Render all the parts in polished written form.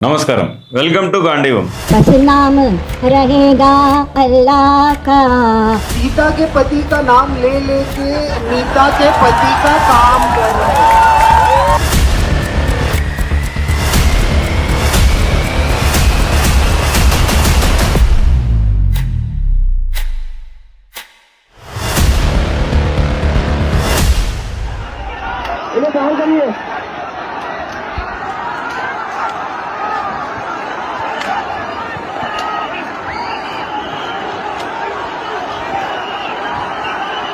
नमस्कार welcome to गांडीवम। बस नाम रहेगा अल्लाह का। सीता के पति का नाम ले लेके नीता के पति का काम कर रहे हैं। इन्हें बाहर करिए।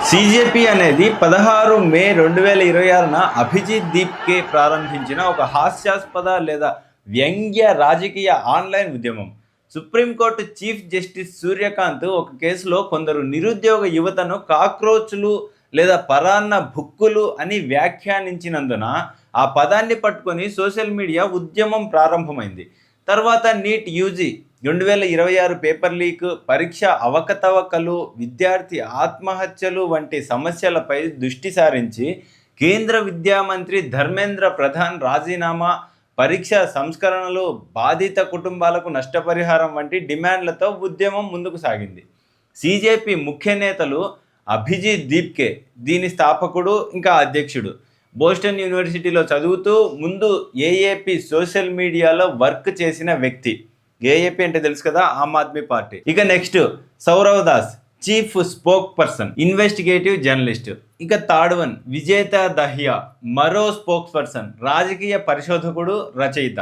సిజేపీ అనేది 16 మే 2026న అభిజిత్ దీప్కే ప్రారంభించిన ఒక హాస్యాస్పద లేదా వ్యంగ్య రాజకీయ ఆన్లైన్ ఉద్యమం. సుప్రీంకోర్టు చీఫ్ జస్టిస్ సూర్యకాంత్ ఒక కేసులో కొందరు నిరుద్యోగ యువతను కాక్రోచ్లు లేదా పరాన్న భుక్కులు అని వ్యాఖ్యానించినందున ఆ పదాన్ని పట్టుకొని సోషల్ మీడియా ఉద్యమం ప్రారంభమైంది. తర్వాత నీట్ యూజీ 2026 పేపర్ లీక్, పరీక్ష అవకతవకలు, విద్యార్థి ఆత్మహత్యలు వంటి సమస్యలపై దృష్టి సారించి కేంద్ర విద్యామంత్రి ధర్మేంద్ర ప్రధాన్ రాజీనామా, పరీక్ష సంస్కరణలు, బాధిత కుటుంబాలకు నష్టపరిహారం వంటి డిమాండ్లతో ఉద్యమం ముందుకు సాగింది. సిజేపీ ముఖ్య నేతలు అభిజిత్ దీప్కే దీని స్థాపకుడు ఇంకా అధ్యక్షుడు. బోస్టన్ యూనివర్సిటీలో చదువుతూ ముందు ఏఏపీ సోషల్ మీడియాలో వర్క్ చేసిన వ్యక్తి. ఏఏపీ అంటే తెలుసు కదా, ఆమ్ ఆద్మీ పార్టీ. ఇక next Saurav Das, chief spoke person, investigative journalist. ఇక థర్డ్ వన్ విజేత దహియా, మరో స్పోక్ పర్సన్, రాజకీయ పరిశోధకుడు, రచయిత,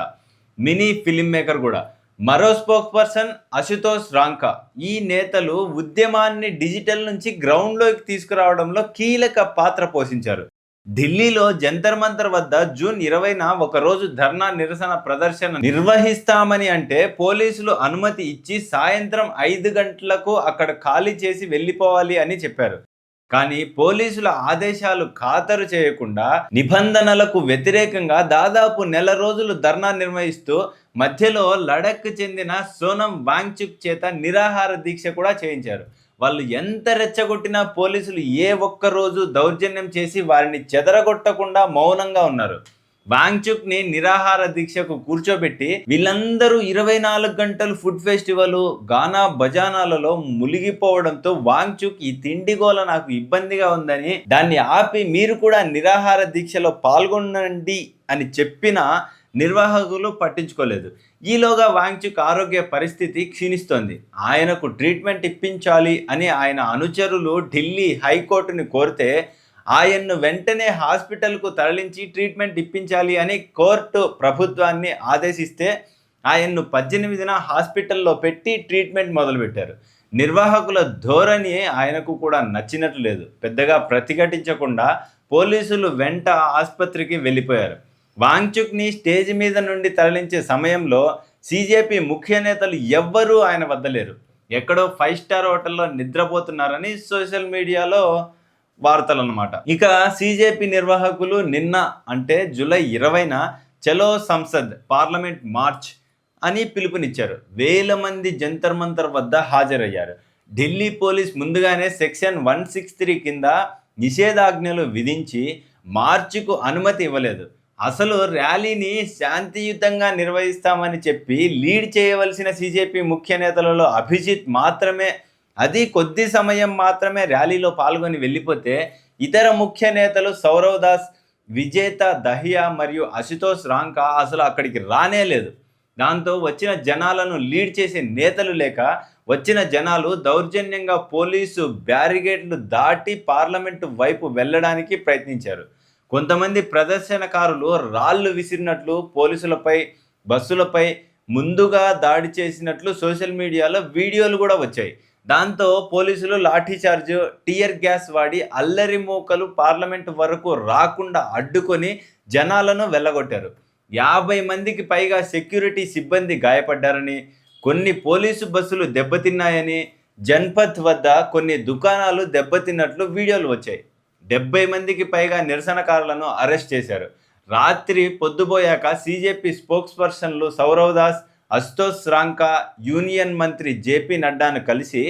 మినీ ఫిల్మ్ మేకర్ కూడా. మరో స్పోక్ పర్సన్ అశుతోష్ రాంకా. ఈ నేతలు ఉద్యమాన్ని డిజిటల్ నుంచి గ్రౌండ్లోకి తీసుకురావడంలో కీలక పాత్ర పోషించారు. ఢిల్లీలో జంతర్ మంతర్ వద్ద జూన్ 20న ఒకరోజు ధర్నా నిరసన ప్రదర్శన నిర్వహిస్తామని అంటే పోలీసులు అనుమతి ఇచ్చి సాయంత్రం 5 గంటలకు అక్కడ ఖాళీ చేసి వెళ్ళిపోవాలి అని చెప్పారు. కానీ పోలీసుల ఆదేశాలు ఖాతరు చేయకుండా నిబంధనలకు వ్యతిరేకంగా దాదాపు నెల రోజులు ధర్నా నిర్వహిస్తూ మధ్యలో లడఖ్కు చెందిన సోనం వాంగ్చుక్ చేత నిరాహార దీక్ష కూడా చేయించారు. వాళ్ళు ఎంత రెచ్చగొట్టినా పోలీసులు ఏ ఒక్క రోజు దౌర్జన్యం చేసి వారిని చెదరగొట్టకుండా మౌనంగా ఉన్నారు. వాంగ్చుక్ని నిరాహార దీక్షకు కూర్చోబెట్టి వీళ్ళందరూ 24 గంటలు ఫుడ్ ఫెస్టివల్, గానా బజానాలలో మునిగిపోవడంతో వాంగ్చుక్ ఈ తిండిగోల నాకు ఇబ్బందిగా ఉందని దాన్ని ఆపి మీరు కూడా నిరాహార దీక్షలో పాల్గొనండి అని చెప్పినా నిర్వాహకులు పట్టించుకోలేదు. ఈలోగా వాంగ్చుక్ ఆరోగ్య పరిస్థితి క్షీణిస్తోంది. ఆయనకు ట్రీట్మెంట్ ఇప్పించాలి అని ఆయన అనుచరులు ఢిల్లీ హైకోర్టుని కోరితే ఆయన్ను వెంటనే హాస్పిటల్కు తరలించి ట్రీట్మెంట్ ఇప్పించాలి అని కోర్టు ప్రభుత్వాన్ని ఆదేశిస్తే ఆయన్ను 18న హాస్పిటల్లో పెట్టి ట్రీట్మెంట్ మొదలుపెట్టారు. నిర్వాహకుల ధోరణి ఆయనకు కూడా నచ్చినట్లు లేదు. పెద్దగా ప్రతిఘటించకుండా పోలీసులు వెంట ఆసుపత్రికి వెళ్ళిపోయారు. వాంగ్చుక్ని స్టేజ్ మీద నుండి తరలించే సమయంలో సిజేపీ ముఖ్య నేతలు ఎవ్వరూ ఆయన వద్ద లేరు. ఎక్కడో 5 స్టార్ హోటల్లో నిద్రపోతున్నారని సోషల్ మీడియాలో వార్తలు అన్నమాట. ఇక సిజేపీ నిర్వాహకులు నిన్న అంటే జూలై 20న చలో సంసద్ పార్లమెంట్ మార్చ్ అని పిలుపునిచ్చారు. వేల మంది జంతర్ మంతర్ వద్ద హాజరయ్యారు. ఢిల్లీ పోలీస్ ముందుగానే సెక్షన్ 163 కింద నిషేధాజ్ఞలు విధించి మార్చికు అనుమతి ఇవ్వలేదు. అసలు ర్యాలీని శాంతియుతంగా నిర్వహిస్తామని చెప్పి లీడ్ చేయవలసిన సిజేపీ ముఖ్య నేతలలో అభిజిత్ మాత్రమే, అది కొద్ది సమయం మాత్రమే ర్యాలీలో పాల్గొని వెళ్ళిపోతే ఇతర ముఖ్య నేతలు సౌరవ్ దాస్, విజేత దహియా మరియు అశుతోష్ రాంకా అసలు అక్కడికి రానే లేదు. దాంతో వచ్చిన జనాలను లీడ్ చేసే నేతలు లేక వచ్చిన జనాలు దౌర్జన్యంగా పోలీసు బ్యారిగేడ్లు దాటి పార్లమెంటు వైపు వెళ్ళడానికి ప్రయత్నించారు. కొంతమంది ప్రదర్శనకారులు రాళ్లు విసిరినట్లు, పోలీసులపై, బస్సులపై ముందుగా దాడి చేసినట్లు సోషల్ మీడియాలో వీడియోలు కూడా వచ్చాయి. దాంతో పోలీసులు లాఠీచార్జ్, టియర్ గ్యాస్ వాడి అల్లరి మూకలు పార్లమెంటు వరకు రాకుండా అడ్డుకొని జనాలను వెళ్ళగొట్టారు. 50 మందికి పైగా సెక్యూరిటీ సిబ్బంది గాయపడ్డారని, కొన్ని పోలీసు బస్సులు దెబ్బతిన్నాయని, జన్పథ్ వద్ద కొన్ని దుకాణాలు దెబ్బతిన్నట్లు వీడియోలు వచ్చాయి. 70 మందికి పైగా నిరసనకారులను అరెస్ట్ చేశారు. రాత్రి పొద్దుపోయాక సిజేపీ స్పోక్స్ పర్సన్లు సౌరవ్ దాస్, అశుతోష్ రాంకా యూనియన్ మంత్రి జేపీ నడ్డాను కలిసి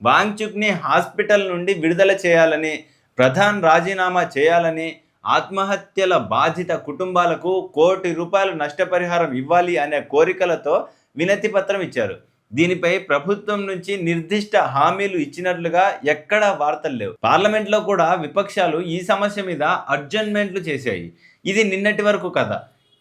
వాంగ్చుక్ని హాస్పిటల్ నుండి విడుదల చేయాలని, ప్రధాన్ రాజీనామా చేయాలని, ఆత్మహత్యల బాధిత కుటుంబాలకు ₹1 కోటి నష్టపరిహారం ఇవ్వాలి అనే కోరికలతో వినతి పత్రం ఇచ్చారు. దీనిపై ప్రభుత్వం నుంచి నిర్దిష్ట హామీలు ఇచ్చినట్లుగా ఎక్కడా వార్తలు లేవు. పార్లమెంట్లో కూడా విపక్షాలు ఈ సమస్య మీద అడ్జర్న్మెంట్లు చేశాయి. ఇది నిన్నటి వరకు కథ.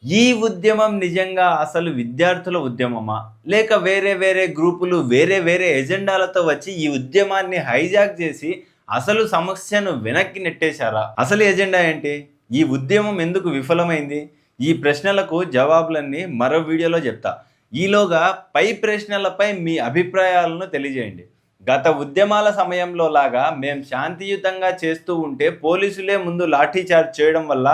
ఈ ఉద్యమం నిజంగా అసలు విద్యార్థుల ఉద్యమమా, లేక వేరే వేరే గ్రూపులు వేరే వేరే ఎజెండాలతో వచ్చి ఈ ఉద్యమాన్ని హైజాక్ చేసి అసలు సమస్యను వెనక్కి నెట్టేశారా? అసలు ఎజెండా ఏంటి? ఈ ఉద్యమం ఎందుకు విఫలమైంది? ఈ ప్రశ్నలకు జవాబులన్నీ మరో వీడియోలో చెప్తా. ఈలోగా పై ప్రశ్నలపై మీ అభిప్రాయాలను తెలియజేయండి. గత ఉద్యమాల సమయంలో లాగా మేం శాంతియుతంగా చేస్తూ ఉంటే పోలీసులే ముందు లాఠీచార్జ్ చేయడం వల్ల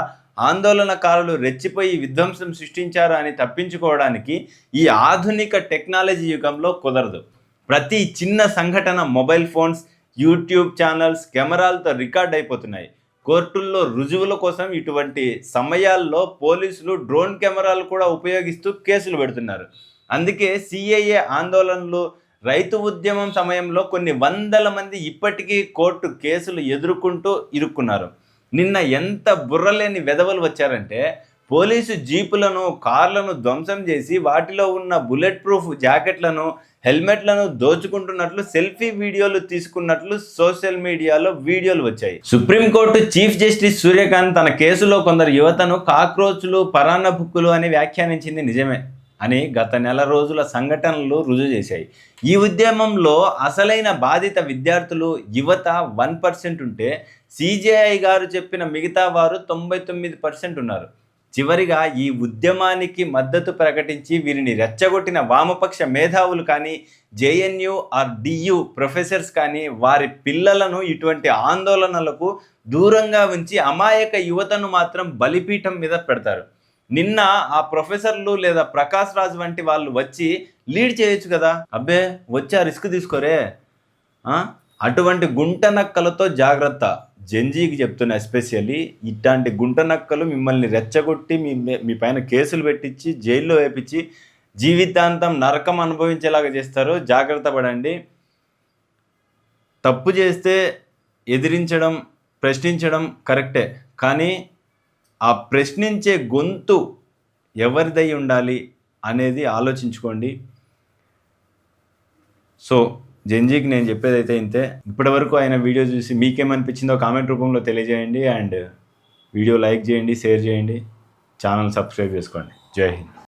ఆందోళనకారులు రెచ్చిపోయి విధ్వంసం సృష్టించారు అని తప్పించుకోవడానికి ఈ ఆధునిక టెక్నాలజీ యుగంలో కుదరదు. ప్రతి చిన్న సంఘటన మొబైల్ ఫోన్స్, యూట్యూబ్ ఛానల్స్, కెమెరాలతో రికార్డ్ అయిపోతున్నాయి. కోర్టుల్లో రుజువుల కోసం ఇటువంటి సమయాల్లో పోలీసులు డ్రోన్ కెమెరాలు కూడా ఉపయోగిస్తూ కేసులు పెడుతున్నారు. అందుకే సిఏఏ ఆందోళనలు, రైతు ఉద్యమం సమయంలో కొన్ని వందల మంది ఇప్పటికీ కోర్టు కేసులు ఎదుర్కొంటూ ఇరుక్కున్నారు. నిన్న ఎంత బుర్రలేని వెధవలు వచ్చారంటే పోలీసు జీపులను, కార్లను ధ్వంసం చేసి వాటిలో ఉన్న బుల్లెట్ ప్రూఫ్ జాకెట్లను, హెల్మెట్లను దోచుకుంటున్నట్లు సెల్ఫీ వీడియోలు తీసుకున్నట్లు సోషల్ మీడియాలో వీడియోలు వచ్చాయి. సుప్రీంకోర్టు చీఫ్ జస్టిస్ సూర్యకాంత్ తన కేసులో కొందరు యువతను కాక్రోచ్లు, పరాన్న బుక్కులు అని వ్యాఖ్యానించింది నిజమే అని గత నెల రోజుల సంఘటనలు రుజువు చేశాయి. ఈ ఉద్యమంలో అసలైన బాధిత విద్యార్థులు, యువత 1% ఉంటే సిజేఐ గారు చెప్పిన మిగతా వారు 99% ఉన్నారు. చివరిగా ఈ ఉద్యమానికి మద్దతు ప్రకటించి వీరిని రెచ్చగొట్టిన వామపక్ష మేధావులు కానీ, జేఎన్యూ ఆర్ డియు ప్రొఫెసర్స్ కానీ వారి పిల్లలను ఇటువంటి ఆందోళనలకు దూరంగా ఉంచి అమాయక యువతను మాత్రం బలిపీఠం మీద పెడతారు. నిన్న ఆ ప్రొఫెసర్లు లేదా ప్రకాష్ రాజ్ వంటి వాళ్ళు వచ్చి లీడ్ చేయొచ్చు కదా. అబ్బే వచ్చి ఆ రిస్క్ తీసుకోరే. అటువంటి గుంట నక్కలతో జాగ్రత్త. జెన్జీకి చెప్తున్నా, ఎస్పెషల్లీ ఇట్లాంటి గుంట నక్కలు మిమ్మల్ని రెచ్చగొట్టి మీ పైన కేసులు పెట్టించి జైల్లో వేపించి జీవితాంతం నరకం అనుభవించేలాగా చేస్తారు. జాగ్రత్త పడండి. తప్పు చేస్తే ఎదిరించడం, ప్రశ్నించడం కరెక్టే, కానీ ఆ ప్రశ్నించే గొంతు ఎవరిదై ఉండాలి అనేది ఆలోచించుకోండి. సో జెన్జీకి నేను చెప్పేది అయితే ఇంతే. ఇప్పటివరకు ఆయన వీడియో చూసి మీకేమనిపించిందో కామెంట్ రూపంలో తెలియజేయండి. అండ్ వీడియో లైక్ చేయండి, షేర్ చేయండి, ఛానల్ సబ్స్క్రైబ్ చేసుకోండి. జై హింద్.